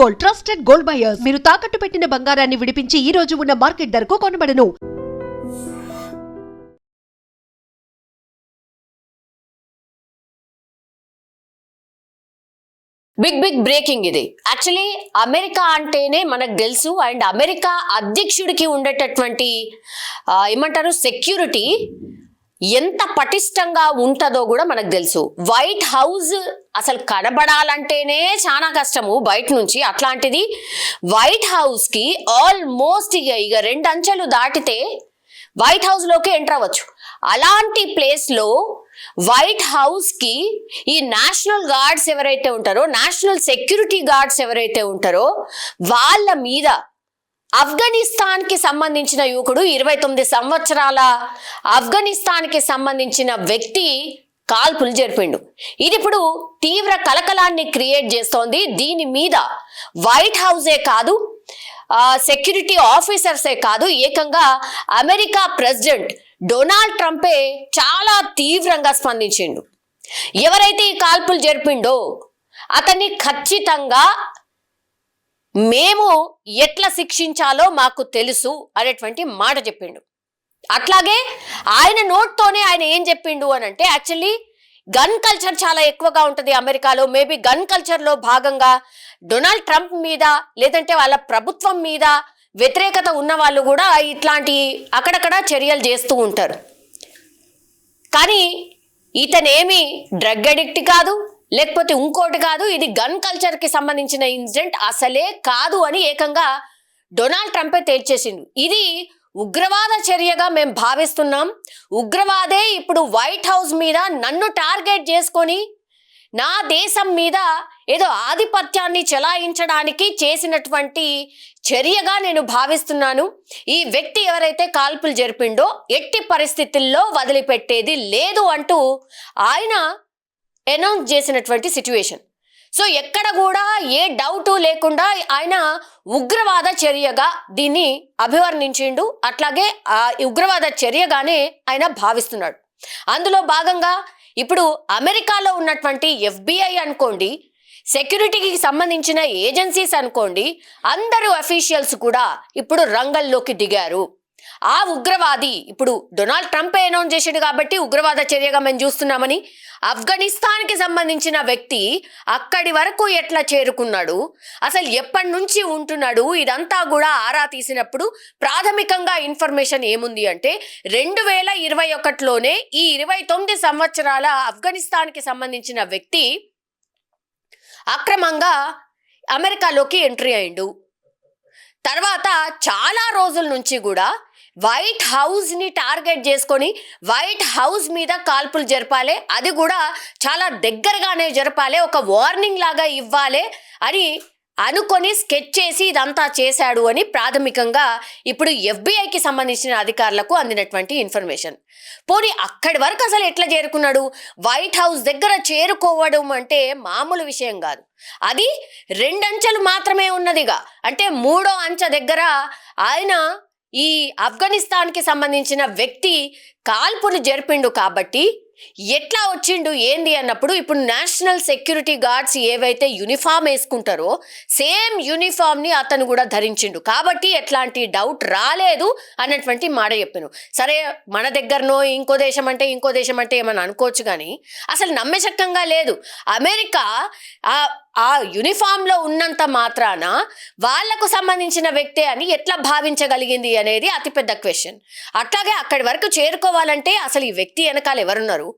Gold, trusted gold buyers. మీరు తాకట్టు పెట్టిన బంగారాన్ని విడిపించి ఈ రోజు ఉన్న మార్కెట్ ధరకు కొనబడను. బిగ్ బ్రేకింగ్ ఇది. యాక్చువల్లీ అమెరికా అంటేనే మనకు తెలుసు, అండ్ అమెరికా అధ్యక్షుడికి ఉండేటటువంటి ఏమంటారు సెక్యూరిటీ ఎంత పటిష్టంగా ఉంటుందో కూడా మనకు తెలుసు. వైట్ హౌస్ అసలు కనబడాలంటేనే చాలా కష్టము బయట నుంచి. అట్లాంటిది వైట్ హౌస్ కి ఆల్మోస్ట్ ఇక 2 అంచెలు దాటితే వైట్ హౌస్ లోకి ఎంటర్ అవ్వచ్చు. అలాంటి ప్లేస్ లో వైట్ హౌస్ కి ఈ నేషనల్ గార్డ్స్ ఎవరైతే ఉంటారో, నేషనల్ సెక్యూరిటీ గార్డ్స్ ఎవరైతే ఉంటారో వాళ్ళ మీద ఆఫ్ఘనిస్తాన్ కి సంబంధించిన యువకుడు 29 సంవత్సరాల ఆఫ్ఘనిస్తాన్ కి సంబంధించిన వ్యక్తి కాల్పులు జరిపిండు. ఇది ఇప్పుడు తీవ్ర కలకలాన్ని క్రియేట్ చేస్తోంది. దీని మీద వైట్ హౌసే కాదు, సెక్యూరిటీ ఆఫీసర్సే కాదు, ఏకంగా అమెరికా ప్రెసిడెంట్ డొనాల్డ్ ట్రంపే చాలా తీవ్రంగా స్పందించిండు. ఎవరైతే ఈ కాల్పులు జరిపిండో అతన్ని ఖచ్చితంగా మేము ఎట్లా శిక్షించాలో మాకు తెలుసు అనేటువంటి మాట చెప్పిండు. అట్లాగే ఆయన నోట్తోనే ఆయన ఏం చెప్పిండు అని అంటే, యాక్చువల్లీ గన్ కల్చర్ చాలా ఎక్కువగా ఉంటుంది అమెరికాలో. మేబీ గన్ కల్చర్ లో భాగంగా డొనాల్డ్ ట్రంప్ మీద లేదంటే వాళ్ళ ప్రభుత్వం మీద వ్యతిరేకత ఉన్న వాళ్ళు కూడా ఇట్లాంటి అక్కడక్కడ చర్యలు చేస్తూ ఉంటారు. కానీ ఇతనేమి డ్రగ్ అడిక్ట్ కాదు, లేకపోతే ఇంకోటి కాదు, ఇది గన్ కల్చర్ కి సంబంధించిన ఇన్సిడెంట్ అసలే కాదు అని ఏకంగా డొనాల్డ్ ట్రంపే తేల్చేసిండు. ఇది ఉగ్రవాద చర్యగా మేము భావిస్తున్నాం. ఉగ్రవాదే ఇప్పుడు వైట్ హౌస్ మీద నన్ను టార్గెట్ చేసుకొని నా దేశం మీద ఏదో ఆధిపత్యాన్ని చెలాయించడానికి చేసినటువంటి చర్యగా నేను భావిస్తున్నాను. ఈ వ్యక్తి ఎవరైతే కాల్పులు జరిపిండో ఎట్టి పరిస్థితుల్లో వదిలిపెట్టేది లేదు అంటూ ఆయన అనౌన్స్ చేసినటువంటి సిచ్యువేషన్. సో ఎక్కడ కూడా ఏ డౌట్ లేకుండా ఆయన ఉగ్రవాద చర్యగా దీన్ని అభివర్ణించిండు. అట్లాగే ఆ ఉగ్రవాద చర్యగానే ఆయన భావిస్తున్నాడు. అందులో భాగంగా ఇప్పుడు అమెరికాలో ఉన్నటువంటి FBI అనుకోండి, సెక్యూరిటీకి సంబంధించిన ఏజెన్సీస్ అనుకోండి, అందరూ అఫీషియల్స్ కూడా ఇప్పుడు రంగంలోకి దిగారు. ఆ ఉగ్రవాది ఇప్పుడు డొనాల్డ్ ట్రంప్ అనౌన్స్ చేసాడు కాబట్టి ఉగ్రవాద చర్యగా మేము చూస్తున్నామని, ఆఫ్ఘనిస్తాన్ కి సంబంధించిన వ్యక్తి అక్కడి వరకు ఎట్లా చేరుకున్నాడు, అసలు ఎప్పటి నుంచి ఉంటున్నాడు, ఇదంతా కూడా ఆరా తీసినప్పుడు ప్రాథమికంగా ఇన్ఫర్మేషన్ ఏముంది అంటే 2021లోనే ఈ 29 సంవత్సరాల ఆఫ్ఘనిస్తాన్ కి సంబంధించిన వ్యక్తి అక్రమంగా అమెరికాలోకి ఎంట్రీ అయిండు. తర్వాత చాలా రోజుల నుంచి కూడా వైట్ హౌస్ ని టార్గెట్ చేసుకొని వైట్ హౌస్ మీద కాల్పులు జరపాలి, అది కూడా చాలా దగ్గరగానే జరపాలి, ఒక వార్నింగ్ లాగా ఇవ్వాలి అని అనుకొని స్కెచ్ చేసి ఇదంతా చేశాడు అని ప్రాథమికంగా ఇప్పుడు FBIకి సంబంధించిన అధికారులకు అందినటువంటి ఇన్ఫర్మేషన్. పోనీ అక్కడి వరకు అసలు ఎట్లా చేరుకున్నాడు? వైట్ హౌస్ దగ్గర చేరుకోవడం అంటే మామూలు విషయం కాదు. అది 2 అంచెలు మాత్రమే ఉన్నదిగా, అంటే 3వ అంచె దగ్గర ఆయన ఈ ఆఫ్ఘనిస్తాన్ కి సంబంధించిన వ్యక్తి కాల్పులు జరిపిండు. కాబట్టి ఎట్లా వచ్చిండు ఏంది అన్నప్పుడు ఇప్పుడు నేషనల్ సెక్యూరిటీ గార్డ్స్ ఏవైతే యూనిఫామ్ వేసుకుంటారో సేమ్ యూనిఫామ్ ని అతను కూడా ధరించిండు. కాబట్టి ఎట్లాంటి డౌట్ రాలేదు అన్నటువంటి మాట చెప్పాను. సరే, మన దగ్గరనో ఇంకో దేశం అంటే ఏమని అనుకోవచ్చు, కానీ అసలు నమ్మశక్యంగా లేదు. అమెరికా ఆ యూనిఫామ్ లో ఉన్నంత మాత్రాన వాళ్లకు సంబంధించిన వ్యక్తే అని ఎట్లా భావించగలిగింది అనేది అతిపెద్ద క్వశ్చన్. అట్లాగే అక్కడి వరకు చేరుకోవాలంటే అసలు ఈ వ్యక్తి వెనకాల ఎవరున్నారు?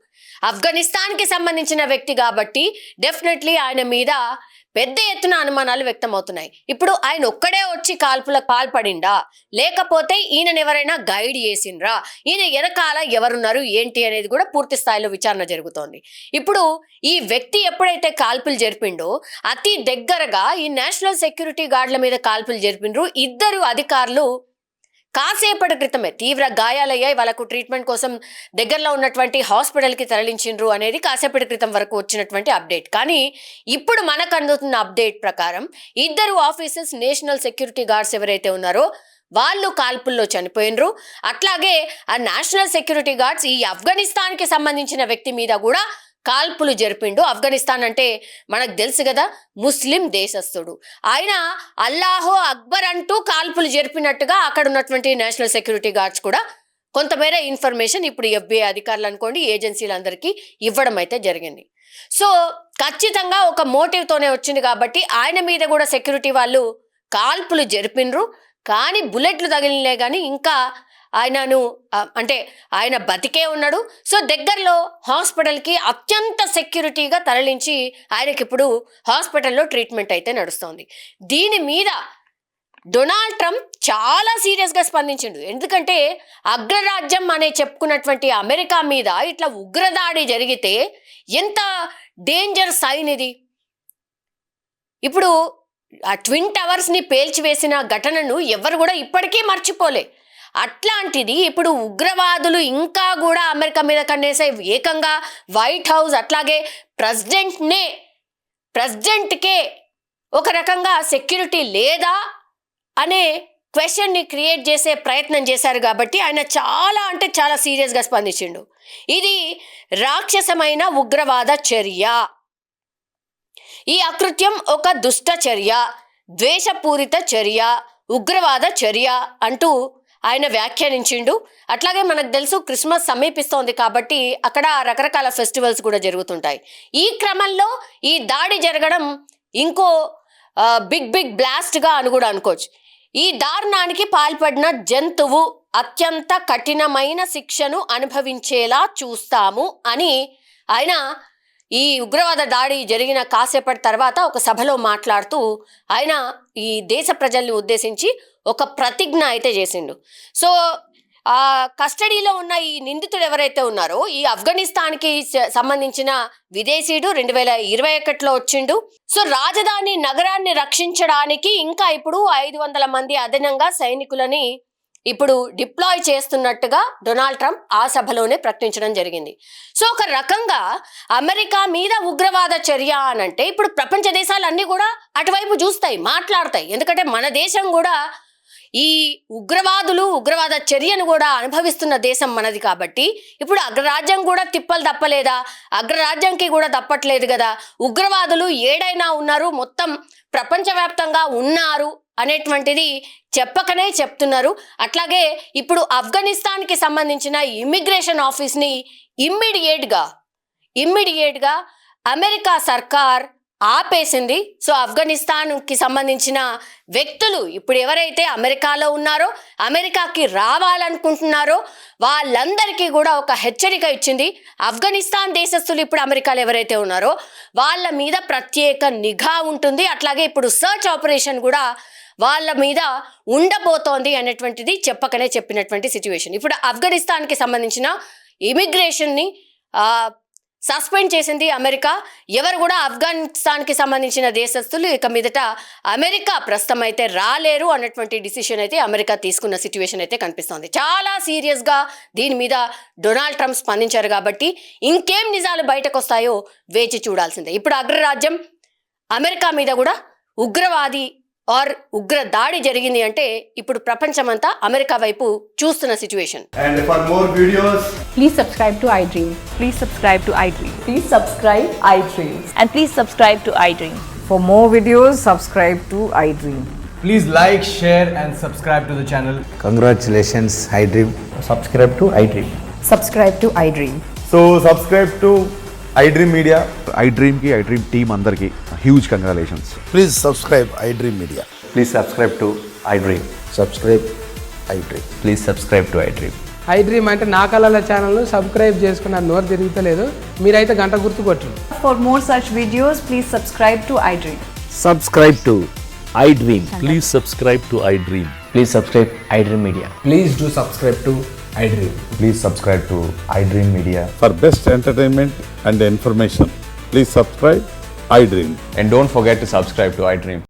ఆఫ్ఘనిస్తాన్ కి సంబంధించిన వ్యక్తి కాబట్టి డెఫినెట్లీ ఆయన మీద పెద్ద ఎత్తున అనుమానాలు వ్యక్తమవుతున్నాయి. ఇప్పుడు ఆయన ఒక్కడే వచ్చి కాల్పులకు పాల్పడిండా, లేకపోతే ఈయనను ఎవరైనా గైడ్ చేసిండ్రా, ఈయన వెనకాల ఎవరున్నారు ఏంటి అనేది కూడా పూర్తి స్థాయిలో విచారణ జరుగుతోంది. ఇప్పుడు ఈ వ్యక్తి ఎప్పుడైతే కాల్పులు జరిపిండో అతి దగ్గరగా ఈ నేషనల్ సెక్యూరిటీ గార్డుల మీద కాల్పులు జరిపిండ్రు. 2 అధికారులు కాసేపటి క్రితమే తీవ్ర గాయాలయ్యాయి, వాళ్ళకు ట్రీట్మెంట్ కోసం దగ్గరలో ఉన్నటువంటి హాస్పిటల్కి తరలించిండ్రు అనేది కాసేపటి క్రితం వరకు వచ్చినటువంటి అప్డేట్. కానీ ఇప్పుడు మనకు అందుతున్న అప్డేట్ ప్రకారం 2 ఆఫీసర్స్ నేషనల్ సెక్యూరిటీ గార్డ్స్ ఎవరైతే ఉన్నారో వాళ్ళు కాల్పుల్లో చనిపోయినరు. అట్లాగే ఆ నేషనల్ సెక్యూరిటీ గార్డ్స్ ఈ ఆఫ్ఘనిస్తాన్ కి సంబంధించిన వ్యక్తి మీద కూడా కాల్పులు జరిపిండు. ఆఫ్ఘనిస్తాన్ అంటే మనకు తెలుసు కదా, ముస్లిం దేశస్థుడు. ఆయన అల్లాహో అక్బర్ అంటూ కాల్పులు జరిపినట్టుగా అక్కడ ఉన్నటువంటి నేషనల్ సెక్యూరిటీ గార్డ్స్ కూడా కొంతమేర ఇన్ఫర్మేషన్ ఇప్పుడు FBI అధికారులు అనుకోండి, ఏజెన్సీలందరికీ ఇవ్వడం అయితే జరిగింది. సో ఖచ్చితంగా ఒక మోటివ్తోనే వచ్చింది కాబట్టి ఆయన మీద కూడా సెక్యూరిటీ వాళ్ళు కాల్పులు జరిపినరు. కానీ బుల్లెట్లు తగిలినే కానీ ఇంకా ఆయనను అంటే ఆయన బతికే ఉన్నాడు. సో దగ్గరలో హాస్పిటల్కి అత్యంత సెక్యూరిటీగా తరలించి ఆయనకి ఇప్పుడు హాస్పిటల్లో ట్రీట్మెంట్ అయితే నడుస్తోంది. దీని మీద డొనాల్డ్ ట్రంప్ చాలా సీరియస్గా స్పందించిండు. ఎందుకంటే అగ్రరాజ్యం అనే చెప్పుకున్నటువంటి అమెరికా మీద ఇట్లా ఉగ్రదాడి జరిగితే ఎంత డేంజర్ సైన్ ఇది. ఇప్పుడు ఆ ట్విన్ టవర్స్ని పేల్చివేసిన ఘటనను ఎవరు కూడా ఇప్పటికీ మర్చిపోలే. అట్లాంటిది ఇప్పుడు ఉగ్రవాదులు ఇంకా కూడా అమెరికా మీద కన్నేసే ఏకంగా వైట్ హౌస్ అట్లాగే ప్రెసిడెంట్కే ఒక రకంగా సెక్యూరిటీ లేదా అనే క్వశ్చన్ని క్రియేట్ చేసే ప్రయత్నం చేశారు. కాబట్టి ఆయన చాలా అంటే చాలా సీరియస్గా స్పందించిండు. ఇది రాక్షసమైన ఉగ్రవాద చర్య, ఈ అకృత్యం ఒక దుష్ట చర్య, ద్వేషపూరిత చర్య, ఉగ్రవాద చర్య అంటూ ఆయన వ్యాఖ్యానించిండు. అట్లాగే మనకు తెలుసు క్రిస్మస్ సమీపిస్తోంది కాబట్టి అక్కడ రకరకాల ఫెస్టివల్స్ కూడా జరుగుతుంటాయి. ఈ క్రమంలో ఈ దాడి జరగడం ఇంకో బిగ్ బ్లాస్ట్గా అని కూడా అనుకోవచ్చు. ఈ దారుణానికి పాల్పడిన జంతువు అత్యంత కఠినమైన శిక్షను అనుభవించేలా చూస్తాము అని ఆయన ఈ ఉగ్రవాద దాడి జరిగిన కాసేపటి తర్వాత ఒక సభలో మాట్లాడుతూ ఆయన ఈ దేశ ప్రజల్ని ఉద్దేశించి ఒక ప్రతిజ్ఞ అయితే చేసిండు. సో ఆ కస్టడీలో ఉన్న ఈ నిందితుడు ఎవరైతే ఉన్నారో ఈ ఆఫ్ఘనిస్తాన్కి సంబంధించిన విదేశీయుడు 2021లో వచ్చిండు. సో రాజధాని నగరాన్ని రక్షించడానికి ఇంకా ఇప్పుడు 500 మంది అదనంగా సైనికులని ఇప్పుడు డిప్లాయ్ చేస్తున్నట్టుగా డొనాల్డ్ ట్రంప్ ఆ సభలోనే ప్రకటించడం జరిగింది. సో ఒక రకంగా అమెరికా మీద ఉగ్రవాద చర్య అనంటే ఇప్పుడు ప్రపంచ దేశాలన్నీ కూడా అటువైపు చూస్తాయి, మాట్లాడతాయి. ఎందుకంటే మన దేశం కూడా ఈ ఉగ్రవాద చర్యను కూడా అనుభవిస్తున్న దేశం మనది కాబట్టి ఇప్పుడు అగ్రరాజ్యం కూడా తిప్పలు తప్పలేదా? అగ్రరాజ్యంకి కూడా తప్పట్లేదు కదా. ఉగ్రవాదులు ఏడైనా ఉన్నారు, మొత్తం ప్రపంచవ్యాప్తంగా ఉన్నారు అనేటువంటిది చెప్పకనే చెప్తున్నారు. అట్లాగే ఇప్పుడు ఆఫ్ఘనిస్తాన్కి సంబంధించిన ఇమ్మిగ్రేషన్ ఆఫీస్ని ఇమ్మీడియేట్గా అమెరికా సర్కార్ ఆపేసింది. సో ఆఫ్ఘనిస్తాన్కి సంబంధించిన వ్యక్తులు ఇప్పుడు ఎవరైతే అమెరికాలో ఉన్నారో, అమెరికాకి రావాలనుకుంటున్నారో వాళ్ళందరికీ కూడా ఒక హెచ్చరిక ఇచ్చింది. ఆఫ్ఘనిస్తాన్ దేశస్తులు ఇప్పుడు అమెరికాలో ఎవరైతే ఉన్నారో వాళ్ళ మీద ప్రత్యేక నిఘా ఉంటుంది. అట్లాగే ఇప్పుడు సర్చ్ ఆపరేషన్ కూడా వాళ్ళ మీద ఉండబోతోంది అనేటువంటిది చెప్పకనే చెప్పినటువంటి సిచ్యువేషన్. ఇప్పుడు ఆఫ్ఘనిస్తాన్కి సంబంధించిన ఇమిగ్రేషన్ని సస్పెండ్ చేసింది అమెరికా. ఎవరు కూడా ఆఫ్ఘనిస్తాన్కి సంబంధించిన దేశస్తులు ఇక మీదట అమెరికా ప్రస్తుతం అయితే రాలేరు అన్నటువంటి డిసిషన్ అయితే అమెరికా తీసుకున్న సిచ్యువేషన్ అయితే కనిపిస్తోంది. చాలా సీరియస్గా దీని మీద డొనాల్డ్ ట్రంప్ స్పందించారు కాబట్టి ఇంకేం నిజాలు బయటకు వస్తాయో వేచి చూడాల్సిందే. ఇప్పుడు అగ్రరాజ్యం అమెరికా మీద కూడా ఉగ్రవాది ఉగ్ర దాడి జరిగింది అంటే ఇప్పుడు ప్రపంచమంతా అమెరికా వైపు చూస్తున్న situation. And for more videos, Please subscribe to iDream. Please subscribe to iDream. Please subscribe iDream. And please subscribe to iDream. For more videos, subscribe to iDream. please like, share and subscribe to the channel. Congratulations, iDream. Subscribe to iDream. Subscribe to iDream. So subscribe to iDream Media. iDream की iDream team अंदर की huge congratulations. Please subscribe iDream Media. Please subscribe to iDream. Subscribe iDream. Please subscribe to iDream. iDream అంటే నా కళల ఛానల్ను subscribe చేసుకున్న నోరు తిరుగుతలేదు, మీరైతే గంట గుర్తు కొట్టండి. For more such videos, please subscribe to iDream. Subscribe to iDream. Please subscribe to iDream. Please subscribe iDream Media. Please do subscribe to iDream. Please subscribe to iDream Media. For best entertainment and information, please subscribe iDream. And don't forget to subscribe to iDream.